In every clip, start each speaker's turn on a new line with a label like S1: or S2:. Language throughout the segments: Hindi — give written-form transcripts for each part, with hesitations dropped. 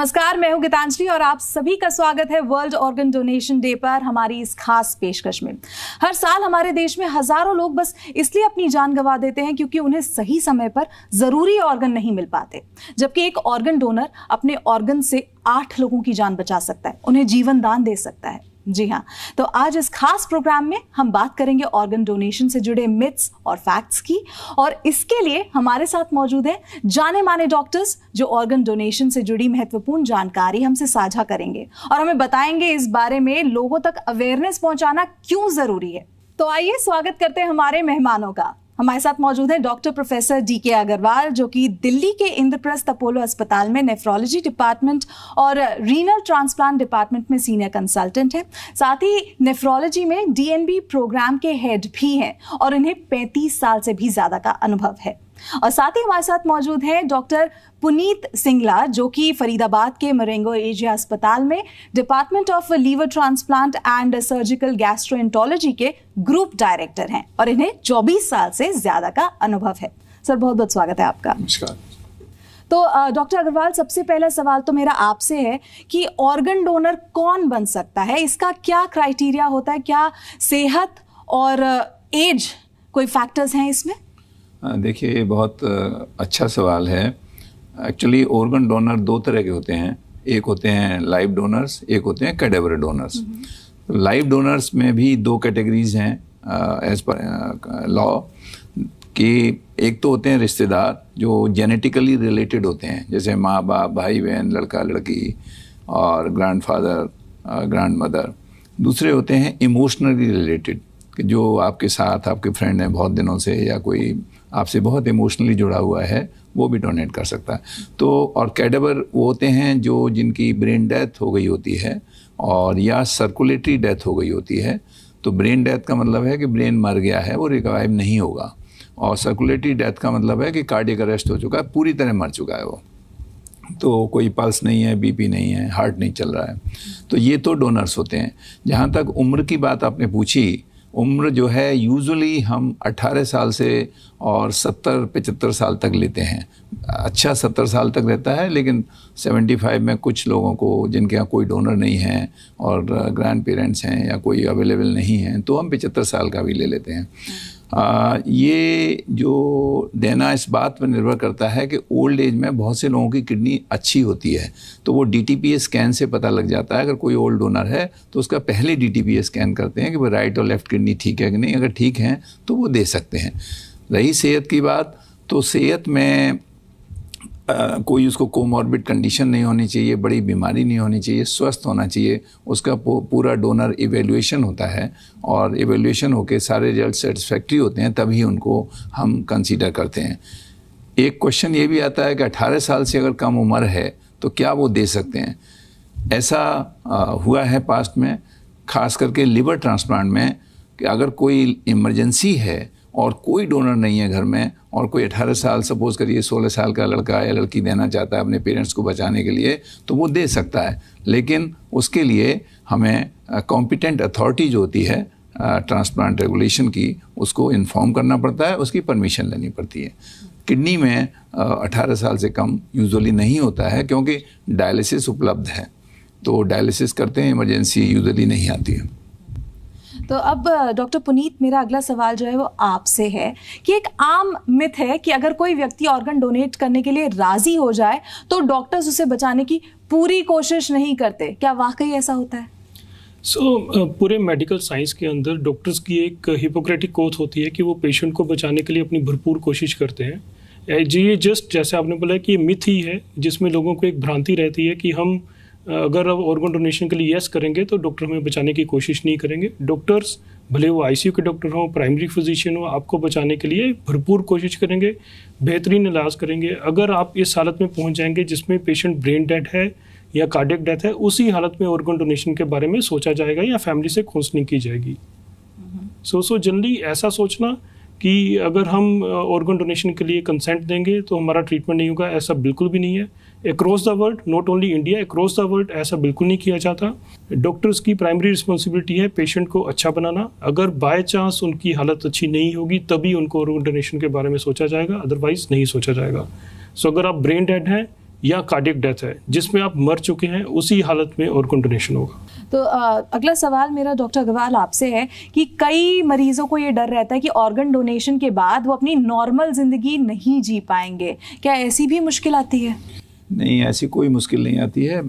S1: नमस्कार, मैं हूं गीतांजलि और आप सभी का स्वागत है वर्ल्ड ऑर्गन डोनेशन डे पर हमारी इस खास पेशकश में। हर साल हमारे देश में हजारों लोग बस इसलिए अपनी जान गंवा देते हैं क्योंकि उन्हें सही समय पर जरूरी ऑर्गन नहीं मिल पाते, जबकि एक ऑर्गन डोनर अपने ऑर्गन से 8 लोगों की जान बचा सकता है, उन्हें जीवन दान दे सकता है। जी हाँ, तो आज इस खास प्रोग्राम में हम बात करेंगे ऑर्गन डोनेशन से जुड़े मिथ्स और फैक्ट्स की, और इसके लिए हमारे साथ मौजूद हैं जाने माने डॉक्टर्स जो ऑर्गन डोनेशन से जुड़ी महत्वपूर्ण जानकारी हमसे साझा करेंगे और हमें बताएंगे इस बारे में लोगों तक अवेयरनेस पहुंचाना क्यों जरूरी है। तो आइए स्वागत करते हैं हमारे मेहमानों का। हमारे साथ मौजूद है डॉक्टर प्रोफेसर DK अग्रवाल, जो कि दिल्ली के इंद्रप्रस्थ अपोलो अस्पताल में नेफ्रोलॉजी डिपार्टमेंट और रीनल ट्रांसप्लांट डिपार्टमेंट में सीनियर कंसल्टेंट है। साथ ही नेफ्रोलॉजी में DNB प्रोग्राम के हेड भी हैं और इन्हें 35 साल से भी ज्यादा का अनुभव है। और साथ ही हमारे साथ मौजूद है डॉक्टर पुनीत सिंगला, जो कि फरीदाबाद के मरेंगो एजिया अस्पताल में department of liver transplant and surgical gastroenterology के ग्रुप डायरेक्टर हैं और इन्हें 24 साल से ज्यादा का अनुभव है। सर, बहुत बहुत स्वागत है आपका।
S2: नमस्कार।
S1: तो डॉक्टर अग्रवाल, सबसे पहला सवाल तो मेरा आपसे है कि ऑर्गन डोनर कौन बन सकता है, इसका क्या क्राइटेरिया होता है, क्या सेहत और एज कोई फैक्टर्स हैं इसमें?
S2: देखिए, ये बहुत अच्छा सवाल है। एक्चुअली ऑर्गन डोनर 2 तरह के होते हैं, एक होते हैं लाइव डोनर्स, एक होते हैं कैडेवर डोनर्स। तो लाइव डोनर्स में भी 2 कैटेगरीज हैं एज पर लॉ कि एक तो होते हैं रिश्तेदार जो जेनेटिकली रिलेटेड होते हैं, जैसे माँ बाप, भाई बहन, लड़का लड़की और ग्रैंडफादर ग्रैंड मदर। दूसरे होते हैं इमोशनली रिलेटेड, कि जो आपके साथ आपके फ्रेंड हैं बहुत दिनों से या कोई आपसे बहुत इमोशनली जुड़ा हुआ है, वो भी डोनेट कर सकता है। तो और कैडेवर वो होते हैं जो जिनकी ब्रेन डेथ हो गई होती है और या सर्कुलेटरी डेथ हो गई होती है। तो ब्रेन डेथ का मतलब है कि ब्रेन मर गया है, वो रिवाइव नहीं होगा, और सर्कुलेटरी डेथ का मतलब है कि कार्डियक अरेस्ट हो चुका है, पूरी तरह मर चुका है वो, तो कोई पल्स नहीं है, BP नहीं है, हार्ट नहीं चल रहा है। तो ये तो डोनर्स होते हैं। जहाँ तक उम्र की बात आपने पूछी, उम्र जो है यूजुअली हम 18 साल से और 70-75 साल तक लेते हैं। अच्छा 70 साल तक रहता है, लेकिन 75 में कुछ लोगों को जिनके यहाँ कोई डोनर नहीं है और ग्रैंड पेरेंट्स हैं या कोई अवेलेबल नहीं है, तो हम 75 साल का भी ले लेते हैं। ये जो देना इस बात पर निर्भर करता है कि ओल्ड एज में बहुत से लोगों की किडनी अच्छी होती है, तो वो DTPA स्कैन से पता लग जाता है। अगर कोई ओल्ड डोनर है तो उसका पहले DTPA स्कैन करते हैं कि भाई राइट और लेफ्ट किडनी ठीक है कि नहीं। अगर ठीक हैं तो वो दे सकते हैं। रही सेहत की बात, तो सेहत में कोई उसको कोमॉर्बिड कंडीशन नहीं होनी चाहिए, बड़ी बीमारी नहीं होनी चाहिए, स्वस्थ होना चाहिए। उसका पूरा डोनर इवेल्युएशन होता है और इवेल्युएशन होके सारे रिजल्ट सेटिस्फैक्ट्री होते हैं, तभी उनको हम कंसीडर करते हैं। एक क्वेश्चन ये भी आता है कि 18 साल से अगर कम उम्र है तो क्या वो दे सकते हैं। ऐसा हुआ है पास्ट में, खास करके लिवर ट्रांसप्लांट में, कि अगर कोई इमरजेंसी है और कोई डोनर नहीं है घर में और कोई 18 साल, सपोज करिए 16 साल का लड़का या लड़की देना चाहता है अपने पेरेंट्स को बचाने के लिए, तो वो दे सकता है। लेकिन उसके लिए हमें कॉम्पिटेंट अथॉरिटी जो होती है ट्रांसप्लांट रेगुलेशन की, उसको इन्फॉर्म करना पड़ता है, उसकी परमिशन लेनी पड़ती है। किडनी में 18 साल से कम यूजुअली नहीं होता है क्योंकि डायलिसिस उपलब्ध है, तो डायलिसिस करते हैं, इमरजेंसी यूजुअली नहीं आती है।
S1: तो अब डॉक्टर पुनीत, मेरा अगला सवाल जो है वो आपसे है कि एक आम मिथ है कि अगर कोई व्यक्ति ऑर्गन डोनेट करने के लिए राजी हो जाए तो डॉक्टर्स उसे बचाने की पूरी कोशिश नहीं करते, क्या वाकई ऐसा होता है?
S3: पूरे मेडिकल साइंस के अंदर डॉक्टर्स की एक हिपोक्रेटिक ओथ होती है कि वो पेशेंट को बचाने के लिए अपनी भरपूर कोशिश करते हैं। ये जस्ट जैसे आपने बोला कि ये मिथ ही है, जिसमें लोगों को एक भ्रांति रहती है कि हम अगर ऑर्गन डोनेशन के लिए यस करेंगे तो डॉक्टर हमें बचाने की कोशिश नहीं करेंगे। डॉक्टर्स, भले वो ICU के डॉक्टर हों, प्राइमरी फिजिशियन हो, आपको बचाने के लिए भरपूर कोशिश करेंगे, बेहतरीन इलाज करेंगे। अगर आप इस हालत में पहुंच जाएंगे जिसमें पेशेंट ब्रेन डेड है या कार्डियक डेथ है, उसी हालत में ऑर्गन डोनेशन के बारे में सोचा जाएगा या फैमिली से काउंसलिंग की जाएगी। सो जनरली ऐसा सोचना कि अगर हम ऑर्गन डोनेशन के लिए कंसेंट देंगे तो हमारा ट्रीटमेंट नहीं होगा, ऐसा बिल्कुल भी नहीं है। Across the world, not only India, across the world ऐसा बिल्कुल नहीं किया जाता। डॉक्टर्स की प्राइमरी रिस्पॉन्सिबिलिटी है पेशेंट को अच्छा बनाना। अगर बाय चांस उनकी हालत अच्छी नहीं होगी तभी उनको ऑर्गन डोनेशन के बारे में सोचा जाएगा, अदरवाइज नहीं सोचा जाएगा। सो अगर आप ब्रेन डेड हैं या कार्डियक डेथ है जिसमें आप मर चुके हैं, उसी हालत में ऑर्गन डोनेशन होगा।
S1: तो अगला सवाल मेरा डॉक्टर अग्रवाल आपसे है कि कई मरीजों को ये डर रहता है कि ऑर्गन डोनेशन के बाद वो अपनी नॉर्मल ज़िंदगी नहीं जी पाएंगे, क्या ऐसी भी मुश्किल आती है?
S2: नहीं, ऐसी कोई मुश्किल नहीं आती है।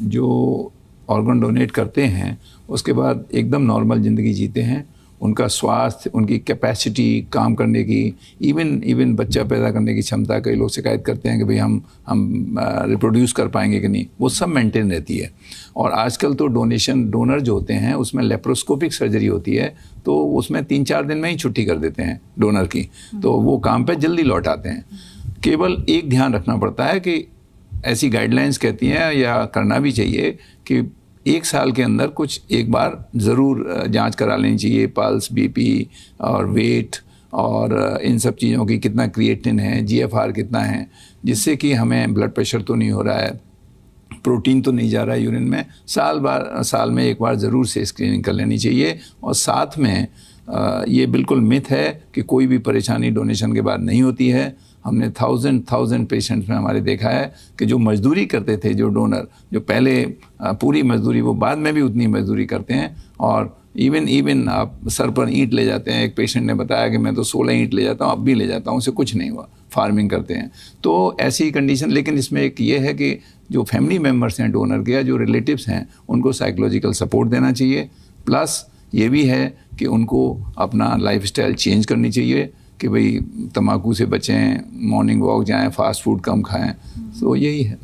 S2: जो ऑर्गन डोनेट करते हैं उसके बाद एकदम नॉर्मल ज़िंदगी जीते हैं। उनका स्वास्थ्य, उनकी कैपेसिटी काम करने की, इवन बच्चा पैदा करने की क्षमता, कई लोग शिकायत करते हैं कि भाई हम रिप्रोड्यूस कर पाएंगे कि नहीं, वो सब मेंटेन रहती है। और आजकल तो डोनर जो होते हैं उसमें लेप्रोस्कोपिक सर्जरी होती है, तो उसमें 3-4 दिन में ही छुट्टी कर देते हैं डोनर की, तो वो काम पे जल्दी लौट आते हैं। केवल एक ध्यान रखना पड़ता है कि ऐसी गाइडलाइंस कहती हैं, या करना भी चाहिए, कि 1 साल के अंदर कुछ एक बार ज़रूर जांच करा लेनी चाहिए, पल्स, बीपी और वेट और इन सब चीज़ों की, कितना क्रिएटिन है, जीएफआर कितना है, जिससे कि हमें ब्लड प्रेशर तो नहीं हो रहा है, प्रोटीन तो नहीं जा रहा है यूरिन में। साल में एक बार ज़रूर से स्क्रीनिंग कर लेनी चाहिए। और साथ में ये बिल्कुल मिथ है कि कोई भी परेशानी डोनेशन के बाद नहीं होती है। हमने थाउजेंड पेशेंट्स में हमारे देखा है कि जो मजदूरी करते थे, जो डोनर, जो पहले पूरी मजदूरी, वो बाद में भी उतनी मजदूरी करते हैं। और इवन आप सर पर ईंट ले जाते हैं। एक पेशेंट ने बताया कि मैं तो 16 ईंट ले जाता हूँ, अब भी ले जाता हूँ, उसे कुछ नहीं हुआ। फार्मिंग करते हैं तो ऐसी कंडीशन। लेकिन इसमें एक ये है कि जो फैमिली मेम्बर्स हैं डोनर के, या जो रिलेटिव्स हैं, उनको साइकोलॉजिकल सपोर्ट देना चाहिए। प्लस ये भी है कि उनको अपना लाइफस्टाइल चेंज करनी चाहिए कि भाई तम्बाकू से बचें, मॉर्निंग वॉक जाएं, फास्ट फूड कम खाएं। तो यही है।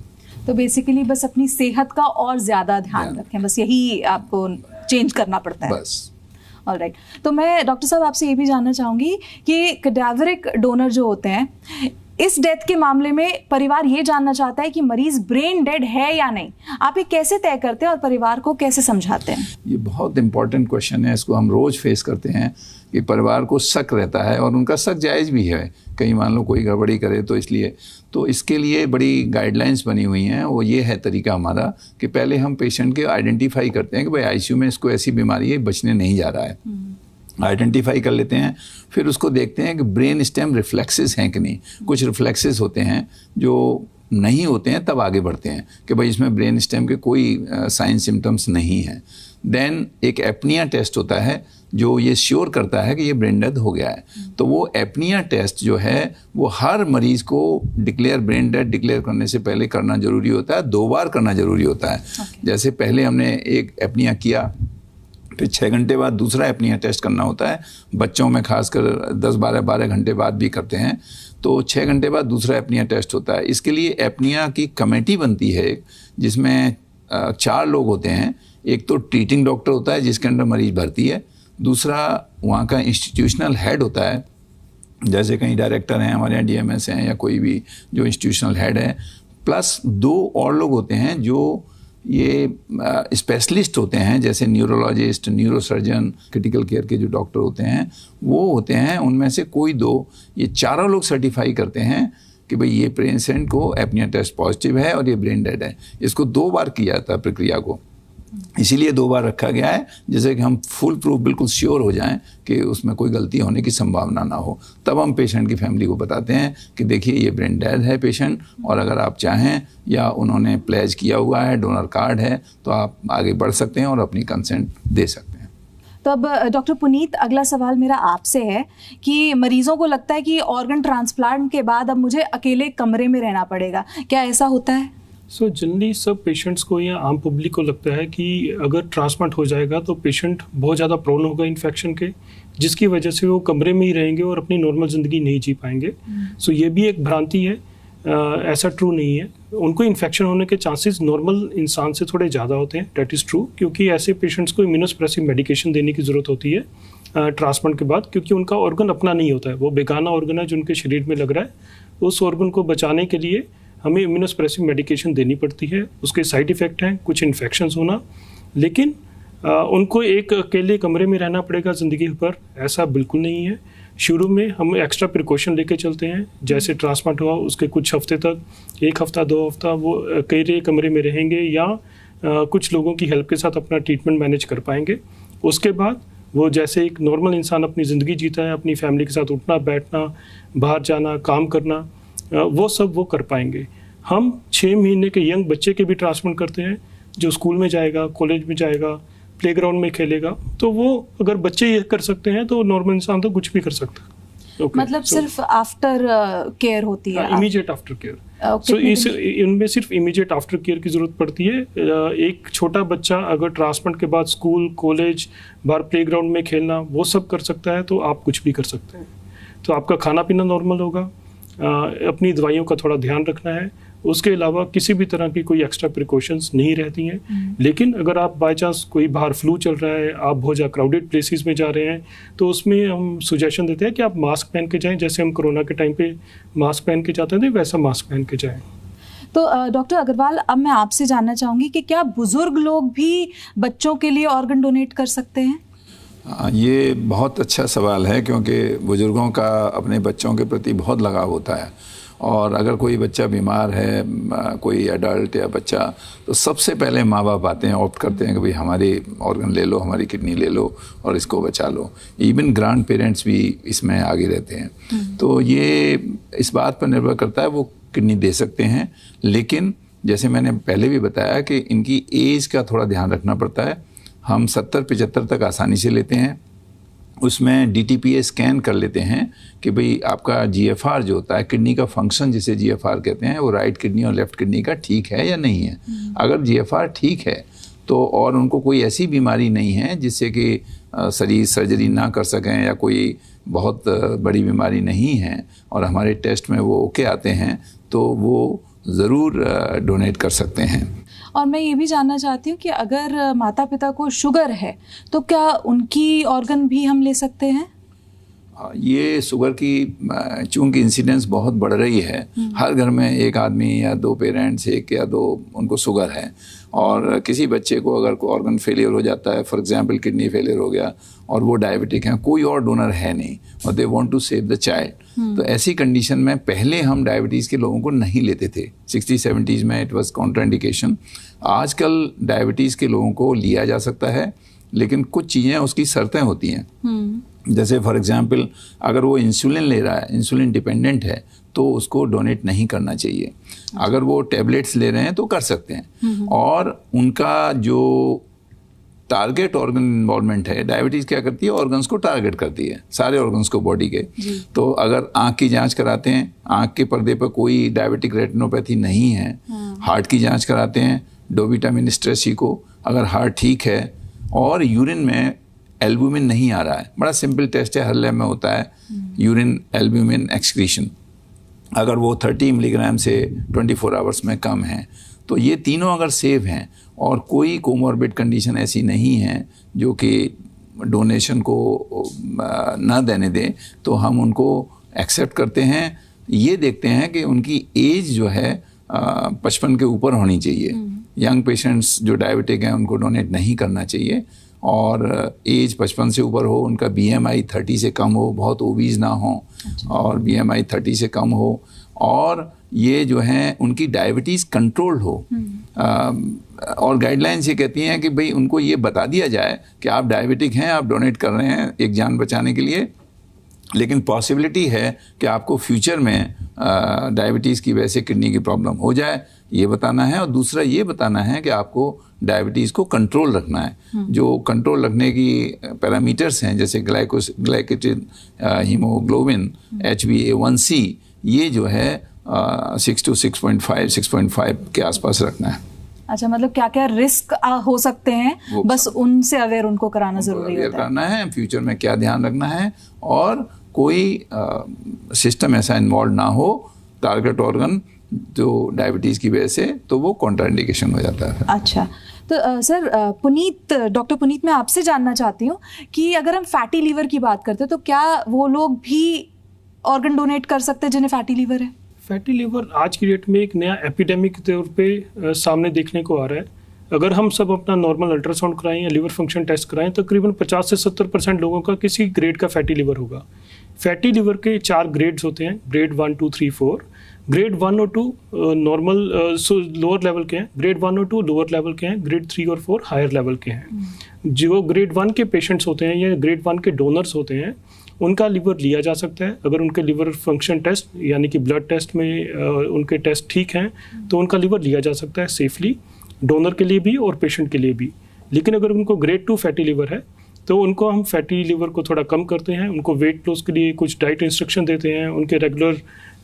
S1: तो बेसिकली बस अपनी सेहत का और ज़्यादा ध्यान रखें, बस यही आपको चेंज करना पड़ता है
S2: बस।
S1: ऑलराइट। तो मैं डॉक्टर साहब आपसे ये भी जानना चाहूँगी कि कैडावरिक डोनर जो होते हैं, इस डेथ के मामले में परिवार ये जानना चाहता है कि मरीज ब्रेन डेड है या नहीं। आप ये कैसे तय करते हैं और परिवार को कैसे समझाते हैं?
S2: ये बहुत इंपॉर्टेंट क्वेश्चन है। इसको हम रोज़ फेस करते हैं कि परिवार को शक रहता है, और उनका शक जायज़ भी है। कहीं मान लो कोई गड़बड़ी करे तो इसलिए, तो इसके लिए बड़ी गाइडलाइंस बनी हुई हैं। वो ये है तरीका हमारा कि पहले हम पेशेंट के आइडेंटिफाई करते हैं कि भाई आईसीयू में इसको ऐसी बीमारी है, बचने नहीं जा रहा है। आइडेंटिफाई कर लेते हैं, फिर उसको देखते हैं कि ब्रेन स्टेम रिफ्लेक्सेस हैं कि नहीं। कुछ रिफ्लेक्सेस होते हैं जो नहीं होते हैं, तब आगे बढ़ते हैं कि भाई इसमें ब्रेन स्टेम के कोई साइन सिम्टम्स नहीं हैं। देन एक एपनिया टेस्ट होता है जो ये श्योर करता है कि ये ब्रेन डेड हो गया है। तो वो एपनिया टेस्ट जो है वो हर मरीज को ब्रेन डेड डिक्लेयर करने से पहले करना जरूरी होता है। 2 बार करना जरूरी होता है। जैसे पहले हमने एक एपनिया किया, फिर 6 घंटे बाद दूसरा एपनिया टेस्ट करना होता है। बच्चों में खासकर 10-12 घंटे बाद भी करते हैं। तो 6 घंटे बाद दूसरा एपनिया टेस्ट होता है। इसके लिए एपनिया की कमेटी बनती है जिसमें 4 लोग होते हैं। एक तो ट्रीटिंग डॉक्टर होता है जिसके अंदर मरीज भर्ती है, दूसरा वहाँ का इंस्टीट्यूशनल हेड होता है, जैसे कहीं डायरेक्टर हैं हमारे यहाँ, डीएमएस हैं, या कोई भी जो इंस्टीट्यूशनल हेड है, प्लस 2 और लोग होते हैं जो ये स्पेशलिस्ट होते हैं, जैसे न्यूरोलॉजिस्ट, न्यूरोसर्जन, क्रिटिकल केयर के जो डॉक्टर होते हैं वो होते हैं। उनमें से कोई 2, ये चारों लोग सर्टिफाई करते हैं कि भाई ये पेशेंट को एपनिया टेस्ट पॉजिटिव है और ये ब्रेन डेड है। इसको 2 बार किया जाता है प्रक्रिया को, इसीलिए 2 बार रखा गया है, जैसे कि हम फुल प्रूफ बिल्कुल श्योर हो जाएं कि उसमें कोई गलती होने की संभावना ना हो। तब हम पेशेंट की फैमिली को बताते हैं कि देखिए ये ब्रेन डेड है पेशेंट, और अगर आप चाहें या उन्होंने प्लेज किया हुआ है, डोनर कार्ड है, तो आप आगे बढ़ सकते हैं और अपनी कंसेंट दे सकते हैं।
S1: तो अब डॉक्टर पुनीत, अगला सवाल मेरा आपसे है कि मरीजों को लगता है कि ऑर्गन ट्रांसप्लांट के बाद अब मुझे अकेले कमरे में रहना पड़ेगा, क्या ऐसा होता है?
S3: सो जनरली सब पेशेंट्स को या आम पब्लिक को लगता है कि अगर ट्रांसप्लांट हो जाएगा तो पेशेंट बहुत ज़्यादा प्रोन होगा इन्फेक्शन के, जिसकी वजह से वो कमरे में ही रहेंगे और अपनी नॉर्मल ज़िंदगी नहीं जी पाएंगे। सो ये भी एक भ्रांति है, ऐसा ट्रू नहीं है। उनको इन्फेक्शन होने के चांसेस नॉर्मल इंसान से थोड़े ज़्यादा होते हैं, डेट इज़ ट्रू, क्योंकि ऐसे पेशेंट्स को इम्यूनोसप्रेसिव मेडिकेशन देने की ज़रूरत होती है ट्रांसप्लांट के बाद, क्योंकि उनका ऑर्गन अपना नहीं होता है, वो बेगाना ऑर्गन है जो उनके शरीर में लग रहा है। उस ऑर्गन को बचाने के लिए हमें इम्यूनोसप्रेसिव मेडिकेशन देनी पड़ती है। उसके साइड इफ़ेक्ट हैं कुछ इन्फेक्शंस होना, लेकिन उनको एक अकेले कमरे में रहना पड़ेगा ज़िंदगी भर, ऐसा बिल्कुल नहीं है। शुरू में हम एक्स्ट्रा प्रिकॉशन लेके चलते हैं, जैसे ट्रांसप्लांट हुआ उसके कुछ हफ्ते तक, 1 हफ्ता 2 हफ्ता वो अकेले कमरे में रहेंगे या कुछ लोगों की हेल्प के साथ अपना ट्रीटमेंट मैनेज कर पाएंगे। उसके बाद वो जैसे एक नॉर्मल इंसान अपनी ज़िंदगी जीता है, अपनी फैमिली के साथ उठना बैठना, बाहर जाना, काम करना, वो सब वो कर पाएंगे। हम 6 महीने के यंग बच्चे के भी ट्रांसप्लांट करते हैं, जो स्कूल में जाएगा, कॉलेज में जाएगा, प्लेग्राउंड में खेलेगा। तो वो अगर बच्चे ये कर सकते हैं तो नॉर्मल इंसान तो कुछ भी कर सकता है।
S1: मतलब सिर्फ आफ्टर केयर होती है,
S3: इमीडिएट आफ्टर केयर। सो इनमें सिर्फ इमीडिएट आफ्टर केयर की जरूरत पड़ती है। एक छोटा बच्चा अगर ट्रांसप्लांट के बाद स्कूल, कॉलेज, बाहर प्लेग्राउंड में खेलना वो सब कर सकता है, तो आप कुछ भी कर सकते हैं। तो आपका खाना पीना नॉर्मल होगा, अपनी दवाइयों का थोड़ा ध्यान रखना है, उसके अलावा किसी भी तरह की कोई एक्स्ट्रा प्रिकॉशंस नहीं रहती हैं। लेकिन अगर आप बाय चांस कोई बाहर फ्लू चल रहा है, आप बहुत ज़्यादा क्राउडेड प्लेसेस में जा रहे हैं, तो उसमें हम सुजेशन देते हैं कि आप मास्क पहन के जाएं। जैसे हम कोरोना के टाइम पे मास्क पहन के जाते थे, वैसा मास्क पहन के जाएं।
S1: तो डॉक्टर अग्रवाल, अब मैं आपसे जानना चाहूँगी कि क्या बुजुर्ग लोग भी बच्चों के लिए ऑर्गन डोनेट कर सकते हैं?
S2: ये बहुत अच्छा सवाल है, क्योंकि बुज़ुर्गों का अपने बच्चों के प्रति बहुत लगाव होता है। और अगर कोई बच्चा बीमार है, कोई एडल्ट या बच्चा, तो सबसे पहले माँ बाप आते हैं, ऑप्ट करते हैं कि भाई हमारे ऑर्गन ले लो, हमारी किडनी ले लो और इसको बचा लो। इवन ग्रैंड पेरेंट्स भी इसमें आगे रहते हैं। तो ये इस बात पर निर्भर करता है, वो किडनी दे सकते हैं। लेकिन जैसे मैंने पहले भी बताया कि इनकी एज का थोड़ा ध्यान रखना पड़ता है। हम 70-75 तक आसानी से लेते हैं। उसमें DTPA स्कैन कर लेते हैं कि भाई आपका GFR जो होता है, किडनी का फंक्शन जिसे GFR कहते हैं, वो राइट किडनी और लेफ्ट किडनी का ठीक है या नहीं है। अगर GFR ठीक है तो, और उनको कोई ऐसी बीमारी नहीं है जिससे कि शरीर सर्जरी ना कर सकें या कोई बहुत बड़ी बीमारी नहीं है, और हमारे टेस्ट में वो ओके आते हैं, तो वो ज़रूर डोनेट कर सकते हैं।
S1: और मैं ये भी जानना चाहती हूँ कि अगर माता पिता को शुगर है तो क्या उनकी ऑर्गन भी हम ले सकते हैं?
S2: ये शुगर की चूंकि इंसिडेंस बहुत बढ़ रही है, हर घर में एक आदमी या 2 पेरेंट्स, 1 या 2 उनको शुगर है। और किसी बच्चे को अगर कोई ऑर्गन फेलियर हो जाता है, फॉर एग्जांपल किडनी फेलियर हो गया और वो डायबिटिक हैं, कोई और डोनर है नहीं और they want to save the child, तो ऐसी कंडीशन में पहले हम डायबिटीज़ के लोगों को नहीं लेते थे। 60-70s में इट वाज कॉन्ट्राइंडिकेशन। आजकल डायबिटीज़ के लोगों को लिया जा सकता है, लेकिन कुछ चीज़ें उसकी शर्तें होती हैं। जैसे फॉर एग्जांपल अगर वो इंसुलिन ले रहा है, इंसुलिन डिपेंडेंट है, तो उसको डोनेट नहीं करना चाहिए। अगर वो टेबलेट्स ले रहे हैं तो कर सकते हैं। और उनका जो टारगेट ऑर्गन इन्वॉल्वमेंट है, डायबिटीज़ क्या करती है, ऑर्गन्स को टारगेट करती है, सारे ऑर्गन्स को बॉडी के। तो अगर आँख की जांच कराते हैं, आँख के पर्दे पर कोई डायबिटिक रेटिनोपैथी नहीं है, हार्ट की जांच कराते हैं, डोविटामिन स्ट्रेसी को, अगर हार्ट ठीक है और यूरिन में एल्ब्यूमिन नहीं आ रहा है, बड़ा सिंपल टेस्ट है, हर लैब में होता है, यूरिन एल्ब्यूमिन एक्सक्रीशन, अगर वो 30 मिलीग्राम से 24 आवर्स में कम है, तो ये तीनों अगर सेफ हैं और कोई कोमॉर्बिड कंडीशन ऐसी नहीं है जो कि डोनेशन को ना देने दे, तो हम उनको एक्सेप्ट करते हैं। ये देखते हैं कि उनकी एज जो है 55 के ऊपर होनी चाहिए। यंग पेशेंट्स जो डायबिटिक हैं उनको डोनेट नहीं करना चाहिए, और एज 55 से ऊपर हो, उनका BMI 30 से कम हो, बहुत ओबीज ना हो, और BMI 30 से कम हो, और ये जो है उनकी डायबिटीज़ कंट्रोल हो। और गाइडलाइंस ये कहती हैं कि भाई उनको ये बता दिया जाए कि आप डायबिटिक हैं, आप डोनेट कर रहे हैं एक जान बचाने के लिए, लेकिन पॉसिबिलिटी है कि आपको फ्यूचर में डायबिटीज़ की वजह से किडनी की प्रॉब्लम हो जाए, ये बताना है। और दूसरा ये बताना है कि आपको डायबिटीज़ को कंट्रोल रखना है। जो कंट्रोल रखने की पैरामीटर्स हैं, जैसे ग्लाइकेटेड हीमोग्लोबिन, HbA1c, ये जो है 6 to 6.5 के आसपास रखना है।
S1: अच्छा, मतलब क्या क्या रिस्क हो सकते हैं, बस उनसे अवेयर उनको कराना जरूरी होता है।
S2: करना है फ्यूचर में क्या ध्यान रखना है, और कोई सिस्टम ऐसा इन्वॉल्व ना हो, टारगेट ऑर्गन जो डायबिटीज़ की वजह से, तो वो कॉन्ट्राइंडिकेशन हो जाता है।
S1: अच्छा, तो सर डॉक्टर पुनीत, मैं आपसे जानना चाहती हूँ कि अगर हम फैटी लीवर की बात करते हैं तो क्या वो लोग भी ऑर्गन डोनेट कर सकते हैं जिन्हें फैटी लीवर है?
S3: फैटी लीवर आज की डेट में एक नया एपिडेमिक के तौर पे सामने देखने को आ रहा है। अगर हम सब अपना नॉर्मल अल्ट्रासाउंड कराएं या लीवर फंक्शन टेस्ट कराएं, तकरीबन 50 से 70% लोगों का किसी ग्रेड का फैटी लीवर होगा। फैटी लीवर के 4 ग्रेड्स होते हैं, ग्रेड 1, 2, 3, 4। ग्रेड 1 और 2 नॉर्मल लोअर लेवल के हैं, ग्रेड 1 और 2 लोअर लेवल के हैं, ग्रेड 3 और 4 हायर लेवल के हैं। जो ग्रेड 1 के पेशेंट्स होते हैं या ग्रेड 1 के डोनर्स होते हैं, उनका लिवर लिया जा सकता है। अगर उनके लिवर फंक्शन टेस्ट यानी कि ब्लड टेस्ट में उनके टेस्ट ठीक हैं तो उनका लिवर लिया जा सकता है सेफली, डोनर के लिए भी और पेशेंट के लिए भी। लेकिन अगर उनको ग्रेड 2 फैटी लिवर है तो उनको हम फैटी लिवर को थोड़ा कम करते हैं, उनको वेट लॉस के लिए कुछ डाइट इंस्ट्रक्शन देते हैं, उनके रेगुलर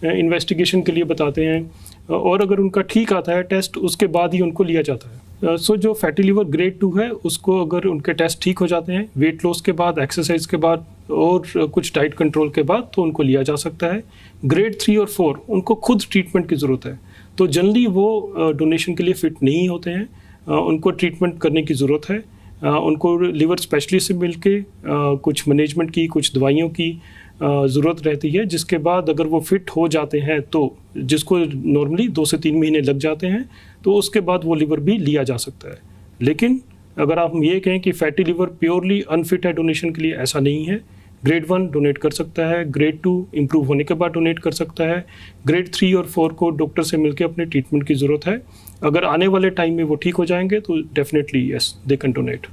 S3: इन्वेस्टिगेशन के लिए बताते हैं, और अगर उनका ठीक आता है टेस्ट उसके बाद ही उनको लिया जाता है। सो जो फैटी लिवर ग्रेड 2 है उसको अगर उनके टेस्ट ठीक हो जाते हैं वेट लॉस के बाद, एक्सरसाइज के बाद और कुछ डाइट कंट्रोल के बाद, तो उनको लिया जा सकता है। ग्रेड 3 और 4 उनको खुद ट्रीटमेंट की ज़रूरत है, तो जनरली वो डोनेशन के लिए फिट नहीं होते हैं, उनको ट्रीटमेंट करने की ज़रूरत है। उनको लिवर स्पेशलिस्ट से मिलके कुछ मैनेजमेंट की, कुछ दवाइयों की ज़रूरत रहती है, जिसके बाद अगर वो फिट हो जाते हैं तो जिसको नॉर्मली 2 से 3 महीने लग जाते हैं, तो उसके बाद वो लिवर भी लिया जा सकता है। लेकिन अगर आप ये कहें कि फैटी लिवर प्योरली अनफिट है डोनेशन के लिए, ऐसा नहीं है। ग्रेड 1 डोनेट कर सकता है, ग्रेड 2 इम्प्रूव होने के बाद डोनेट कर सकता है, ग्रेड 3 और 4 को डॉक्टर से मिलकर अपने ट्रीटमेंट की ज़रूरत है। अगर आने वाले टाइम में वो ठीक हो जाएंगे तो definitely yes they can donate.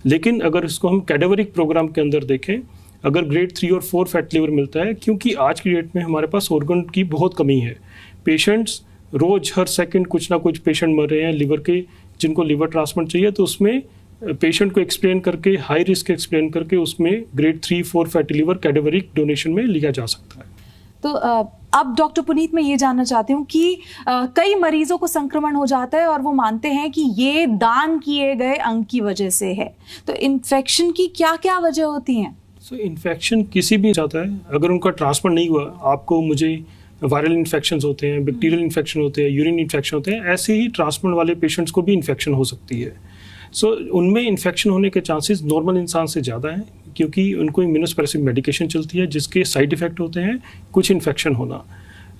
S3: लेकिन अगर इसको हम कैडेवरिक प्रोग्राम के अंदर देखें, अगर ग्रेड 3 और 4 फैट लिवर मिलता है, क्योंकि आज की डेट में हमारे पास ऑर्गन की बहुत कमी है, पेशेंट्स रोज़ हर सेकंड कुछ ना कुछ पेशेंट मर रहे हैं लिवर के, जिनको लिवर ट्रांसप्लांट चाहिए, तो उसमें पेशेंट को एक्सप्लेन करके, हाई रिस्क एक्सप्लेन करके उसमें grade 3, 4 fatty liver cadaveric donation में लिया जा सकता है।
S1: तो अब डॉक्टर पुनीत मैं ये जानना चाहती हूँ कि कई मरीजों को संक्रमण हो जाता है और वो मानते हैं कि ये दान किए गए अंग की वजह से है, तो इन्फेक्शन की क्या क्या वजह होती हैं?
S3: इन्फेक्शन किसी भी जाता है, अगर उनका ट्रांसप्लांट नहीं हुआ, आपको मुझे वायरल इन्फेक्शंस होते हैं, बैक्टीरियल इन्फेक्शन होते हैं, यूरिन इन्फेक्शन होते हैं, ऐसे ही ट्रांसप्लांट वाले पेशेंट्स को भी इन्फेक्शन हो सकती है। उनमें इन्फेक्शन होने के चांसेस नॉर्मल इंसान से ज़्यादा हैं, क्योंकि उनको इम्यूनोसप्रेसिव मेडिकेशन चलती है जिसके साइड इफ़ेक्ट होते हैं कुछ इन्फेक्शन होना।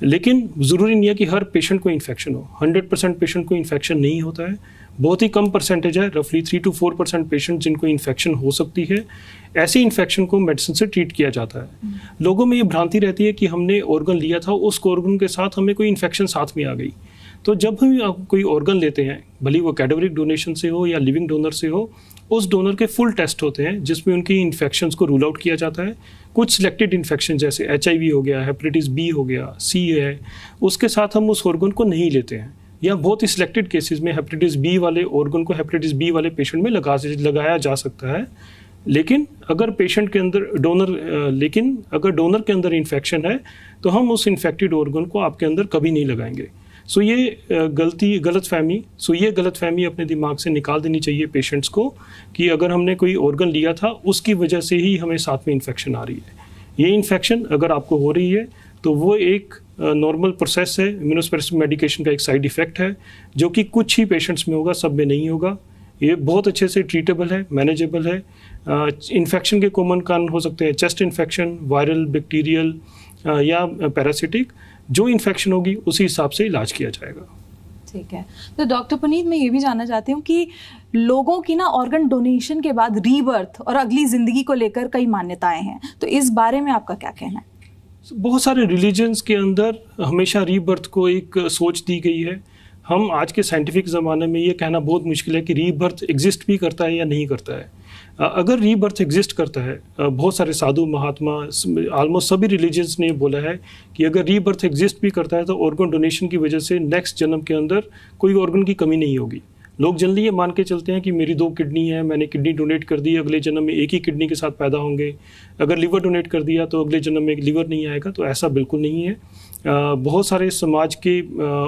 S3: लेकिन ज़रूरी नहीं है कि हर पेशेंट को इन्फेक्शन हो, 100% पेशेंट को इन्फेक्शन नहीं होता है, बहुत ही कम परसेंटेज है, रफली 3 to 4% पेशेंट जिनको इन्फेक्शन हो सकती है। ऐसी इन्फेक्शन को मेडिसिन से ट्रीट किया जाता है। लोगों में ये भ्रांति रहती है कि हमने ऑर्गन लिया था, उस ऑर्गन के साथ हमें कोई इन्फेक्शन साथ में आ गई। तो जब हम आप कोई ऑर्गन लेते हैं, भले वो कैडेवरिक डोनेशन से हो या लिविंग डोनर से हो, उस डोनर के फुल टेस्ट होते हैं जिसमें उनकी इन्फेक्शंस को रूल आउट किया जाता है। कुछ सिलेक्टेड इन्फेक्शन जैसे HIV हो गया, हेपेटाइटिस B हो गया, C है, उसके साथ हम उस ऑर्गन को नहीं लेते हैं, या बहुत ही सिलेक्टेड केसेस में हेपेटाइटिस B वाले ऑर्गन को हेपेटाइटिस B वाले पेशेंट में लगाया जा सकता है। लेकिन अगर पेशेंट के अंदर अगर डोनर के अंदर इन्फेक्शन है तो हम उस इन्फेक्टेड ऑर्गन को आपके अंदर कभी नहीं लगाएंगे। ये गलतफहमी अपने दिमाग से निकाल देनी चाहिए पेशेंट्स को कि अगर हमने कोई ऑर्गन लिया था उसकी वजह से ही हमें साथ में इन्फेक्शन आ रही है। ये इन्फेक्शन अगर आपको हो रही है तो वो एक नॉर्मल प्रोसेस है, इम्यूनोसप्रेसिव मेडिकेशन का एक साइड इफ़ेक्ट है जो कि कुछ ही पेशेंट्स में होगा, सब में नहीं होगा। ये बहुत अच्छे से ट्रीटेबल है, मैनेजेबल है। इन्फेक्शन के कॉमन कारण हो सकते हैं चेस्ट इन्फेक्शन, वायरल, बैक्टीरियल या पैरासिटिक। जो इन्फेक्शन होगी उसी हिसाब से इलाज किया जाएगा।
S1: ठीक है। तो डॉक्टर पुनीत मैं ये भी जानना चाहती हूँ कि लोगों की ना ऑर्गन डोनेशन के बाद रीबर्थ और अगली ज़िंदगी को लेकर कई मान्यताएं हैं, तो इस बारे में आपका क्या कहना है?
S3: बहुत सारे रिलीजन्स के अंदर हमेशा रीबर्थ को एक सोच दी गई है। हम आज के साइंटिफिक ज़माने में ये कहना बहुत मुश्किल है कि रीबर्थ एग्जिस्ट भी करता है या नहीं करता है। अगर रीबर्थ एग्जिस्ट करता है, बहुत सारे साधु महात्मा, ऑलमोस्ट सभी रिलीजन्स ने बोला है कि अगर रीबर्थ एग्जिस्ट भी करता है तो ऑर्गन डोनेशन की वजह से नेक्स्ट जन्म के अंदर कोई ऑर्गन की कमी नहीं होगी। लोग जनरली ये मान के चलते हैं कि मेरी 2 किडनी है, मैंने किडनी डोनेट कर दी, अगले जन्म में एक ही किडनी के साथ पैदा होंगे। अगर लिवर डोनेट कर दिया तो अगले जन्म में एक लिवर नहीं आएगा, तो ऐसा बिल्कुल नहीं है। बहुत सारे समाज के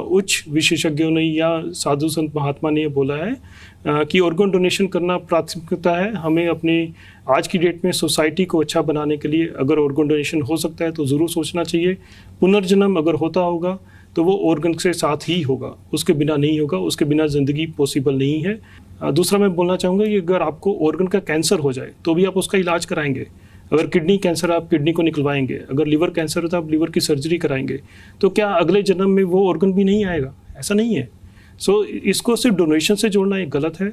S3: उच्च विशेषज्ञों ने या साधु संत महात्मा ने ये बोला है कि ऑर्गन डोनेशन करना प्राथमिकता है। हमें अपने आज की डेट में सोसाइटी को अच्छा बनाने के लिए अगर ऑर्गन डोनेशन हो सकता है तो ज़रूर सोचना चाहिए। पुनर्जन्म अगर होता होगा तो वो ऑर्गन के साथ ही होगा, उसके बिना नहीं होगा, उसके बिना ज़िंदगी पॉसिबल नहीं है। दूसरा मैं बोलना चाहूँगा कि अगर आपको ऑर्गन का कैंसर हो जाए तो भी आप उसका इलाज कराएंगे। अगर किडनी कैंसर है आप किडनी को निकलवाएंगे, अगर लिवर कैंसर है तो आप लिवर की सर्जरी कराएंगे। तो क्या अगले जन्म में वो ऑर्गन भी नहीं आएगा? ऐसा नहीं है। इसको सिर्फ डोनेशन से जोड़ना एक गलत है।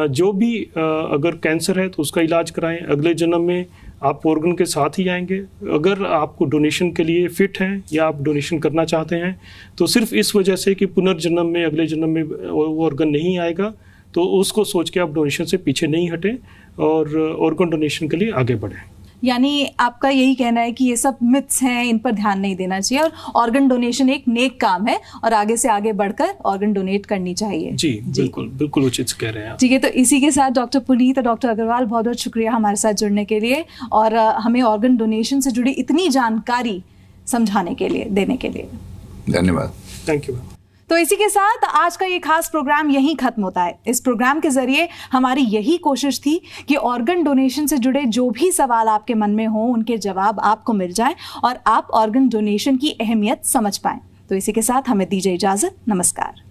S3: जो भी अगर कैंसर है तो उसका इलाज कराएं, अगले जन्म में आप ऑर्गन के साथ ही आएंगे। अगर आपको डोनेशन के लिए फिट हैं या आप डोनेशन करना चाहते हैं तो सिर्फ इस वजह से कि पुनर्जन्म में अगले जन्म में वो ऑर्गन नहीं आएगा तो उसको सोच के आप डोनेशन से पीछे नहीं हटें और ऑर्गन डोनेशन के लिए आगे बढ़ें।
S1: यानी आपका यही कहना है कि ये सब मिथ्स हैं, इन पर ध्यान नहीं देना चाहिए और ऑर्गन डोनेशन एक नेक काम है और आगे से आगे बढ़कर ऑर्गन डोनेट करनी चाहिए।
S3: जी बिल्कुल बिल्कुल उचित कह रहे हैं आप।
S1: ठीक है, तो इसी के साथ डॉक्टर पुनीत और डॉक्टर अग्रवाल बहुत बहुत शुक्रिया हमारे साथ जुड़ने के लिए और हमें ऑर्गन डोनेशन से जुड़ी इतनी जानकारी समझाने के लिए, देने के लिए
S2: धन्यवाद।
S3: Thank you.
S1: तो इसी के साथ आज का ये खास प्रोग्राम यहीं खत्म होता है। इस प्रोग्राम के जरिए हमारी यही कोशिश थी कि ऑर्गन डोनेशन से जुड़े जो भी सवाल आपके मन में हो उनके जवाब आपको मिल जाएं और आप ऑर्गन डोनेशन की अहमियत समझ पाएं। तो इसी के साथ हमें दीजिए इजाजत। नमस्कार।